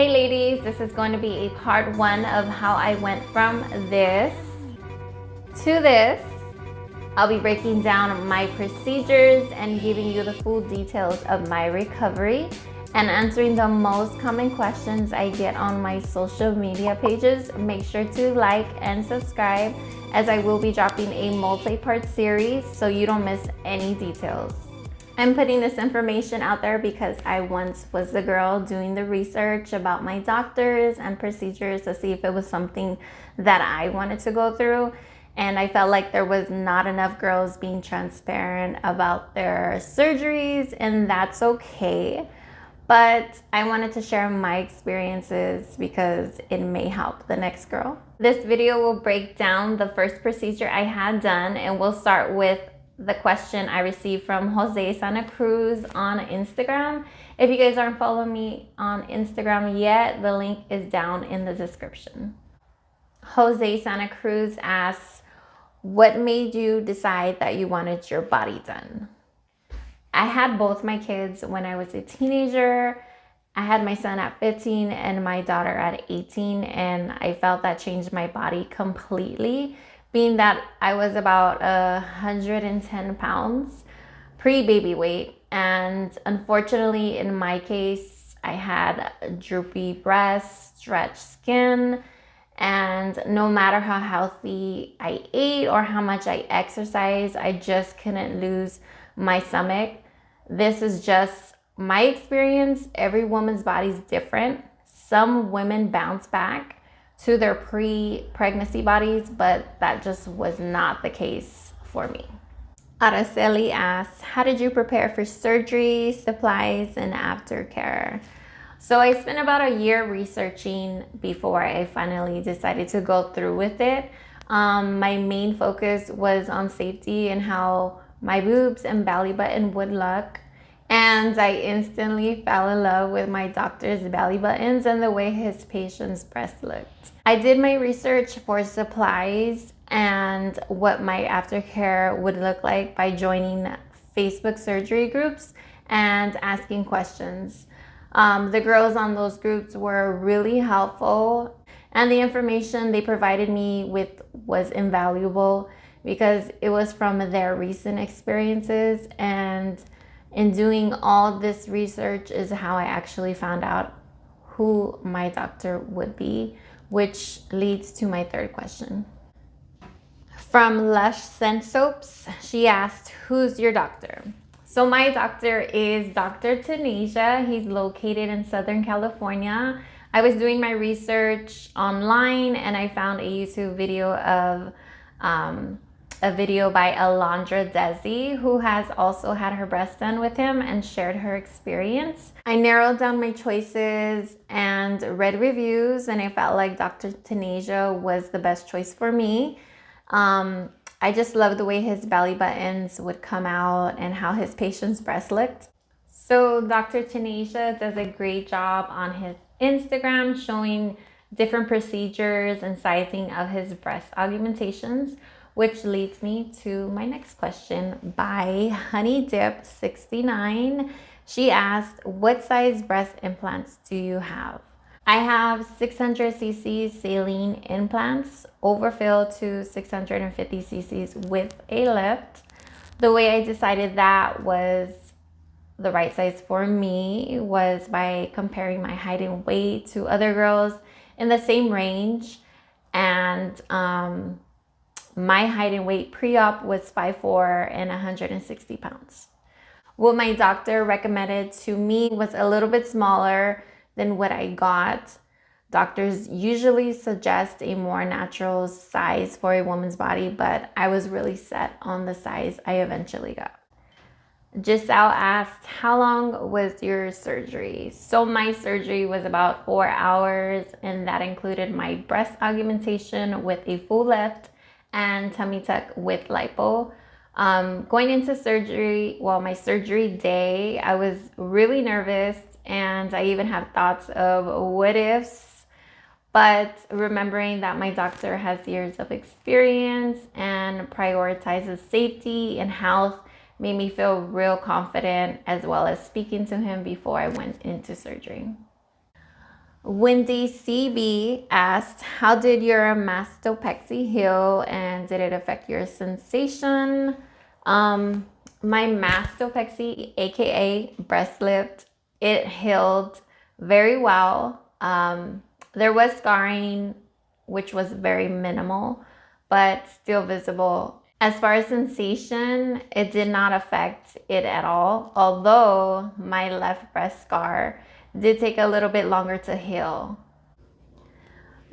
Hey ladies, this is going to be a part 1 of how I went from this to this. I'll be breaking down my procedures and giving you the full details of my recovery and answering the most common questions I get on my social media pages. Make sure to like and subscribe, as I will be dropping a multi-part series so you don't miss any details. I'm putting this information out there because I once was the girl doing the research about my doctors and procedures to see if it was something that I wanted to go through. And I felt like there was not enough girls being transparent about their surgeries, and that's okay. But I wanted to share my experiences because it may help the next girl. This video will break down the first procedure I had done, and we'll start with the question I received from Jose Santa Cruz on Instagram. If you guys aren't following me on Instagram yet, the link is down in the description. Jose Santa Cruz asks, what made you decide that you wanted your body done? I had both my kids when I was a teenager. I had my son at 15 and my daughter at 18, and I felt that changed my body completely, being that I was about 110 pounds pre-baby weight. And unfortunately, in my case, I had droopy breasts, stretched skin, and no matter how healthy I ate or how much I exercised, I just couldn't lose my stomach. This is just my experience. Every woman's body is different. Some women bounce back to their pre-pregnancy bodies, but that just was not the case for me. Araceli asks, how did you prepare for surgery, supplies, and aftercare? So I spent about a year researching before I finally decided to go through with it. My main focus was on safety and how my boobs and belly button would look. And I instantly fell in love with my doctor's belly buttons and the way his patient's breast looked. I did my research for supplies and what my aftercare would look like by joining Facebook surgery groups and asking questions. The girls on those groups were really helpful, and the information they provided me with was invaluable because it was from their recent experiences. And in doing all this research is how I actually found out who my doctor would be, which leads to my third question. From Lush Scent Soaps, she asked, who's your doctor? So my doctor is Dr. Tanisha. He's located in Southern California. I was doing my research online and I found a YouTube video of a video by Alondra Desi, who has also had her breast done with him and shared her experience. I narrowed down my choices and read reviews, and I felt like Dr. Tanisha was the best choice for me. I just loved the way his belly buttons would come out and how his patient's breast looked. So Dr. Tanisha does a great job on his Instagram showing different procedures and sizing of his breast augmentations, which leads me to my next question by HoneyDip69. She asked, what size breast implants do you have? I have 600cc saline implants, overfilled to 650cc with a lift. The way I decided that was the right size for me was by comparing my height and weight to other girls in the same range. And my height and weight pre-op was 5'4" and 160 pounds. What my doctor recommended to me was a little bit smaller than what I got. Doctors usually suggest a more natural size for a woman's body, but I was really set on the size I eventually got. Giselle asked, how long was your surgery? So my surgery was about 4 hours, and that included my breast augmentation with a full lift and tummy tuck with lipo. Going into surgery, my surgery day, I was really nervous, and I even had thoughts of what ifs. But remembering that my doctor has years of experience and prioritizes safety and health made me feel real confident, as well as speaking to him before I went into surgery. Wendy CB asked, how did your Mastopexy Hill and did it affect your sensation? My Mastopexy, aka breast lift, it healed very well. There was scarring, which was very minimal, but still visible. As far as sensation, it did not affect it at all, although my left breast scar did take a little bit longer to heal.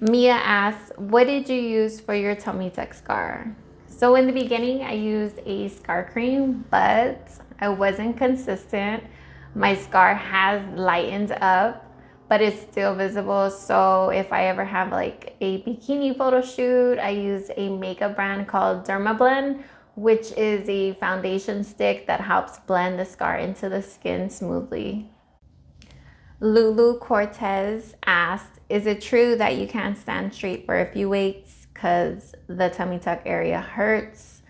Mia asks, what did you use for your tummy tuck scar? So in the beginning, I used a scar cream, but I wasn't consistent. My scar has lightened up, but it's still visible. So if I ever have like a bikini photo shoot, I use a makeup brand called Dermablend, which is a foundation stick that helps blend the scar into the skin smoothly. Lulu Cortez asked, is it true that you can't stand straight for a few weeks because the tummy tuck area hurts?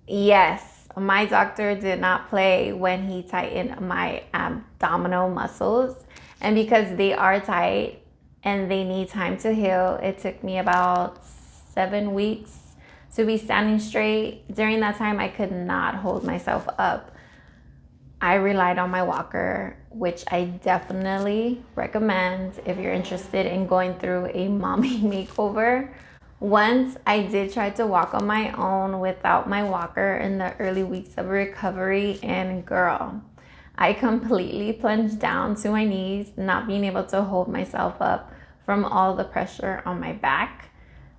Yes, my doctor did not play when he tightened my abdominal muscles. And because they are tight and they need time to heal, it took me about 7 weeks to be standing straight. During that time, I could not hold myself up. I relied on my walker, which I definitely recommend if you're interested in going through a mommy makeover. Once I did try to walk on my own without my walker in the early weeks of recovery, and girl, I completely plunged down to my knees, not being able to hold myself up from all the pressure on my back.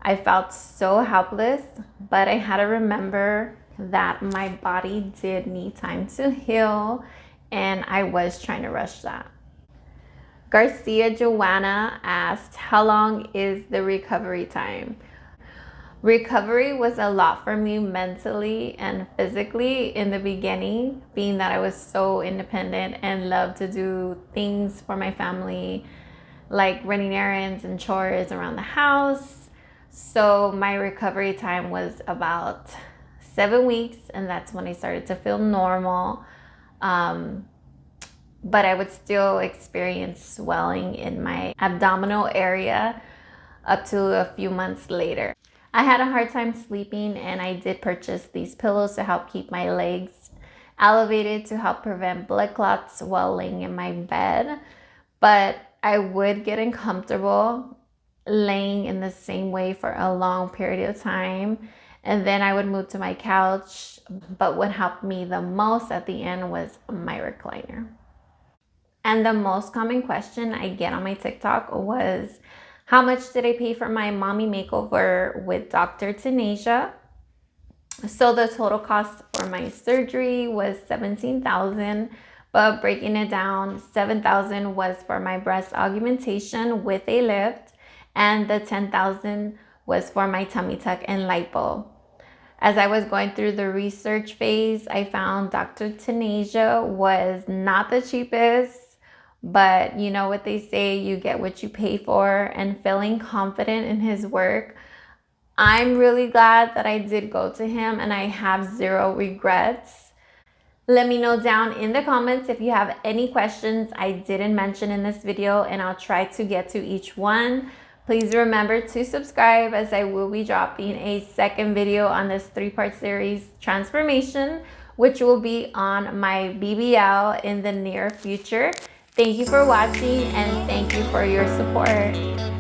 I felt so helpless, but I had to remember that my body did need time to heal, and I was trying to rush that. Garcia Joanna asked, how long is the recovery time? Recovery was a lot for me mentally and physically in the beginning, being that I was so independent and loved to do things for my family, like running errands and chores around the house. So my recovery time was about 7 weeks, and that's when I started to feel normal. But I would still experience swelling in my abdominal area up to a few months later. I had a hard time sleeping, and I did purchase these pillows to help keep my legs elevated to help prevent blood clots while laying in my bed. But I would get uncomfortable laying in the same way for a long period of time. And then I would move to my couch, but what helped me the most at the end was my recliner. And the most common question I get on my TikTok was, how much did I pay for my mommy makeover with Dr. Tanisha? So the total cost for my surgery was $17,000, but breaking it down, $7,000 was for my breast augmentation with a lift, and the $10,000 was for my tummy tuck and lipo. As I was going through the research phase, I found Dr. Tanisha was not the cheapest, but you know what they say, you get what you pay for, and feeling confident in his work. I'm really glad that I did go to him, and I have zero regrets. Let me know down in the comments if you have any questions I didn't mention in this video, and I'll try to get to each one. Please remember to subscribe, as I will be dropping a second video on this 3-part series, Transformation, which will be on my BBL in the near future. Thank you for watching, and thank you for your support.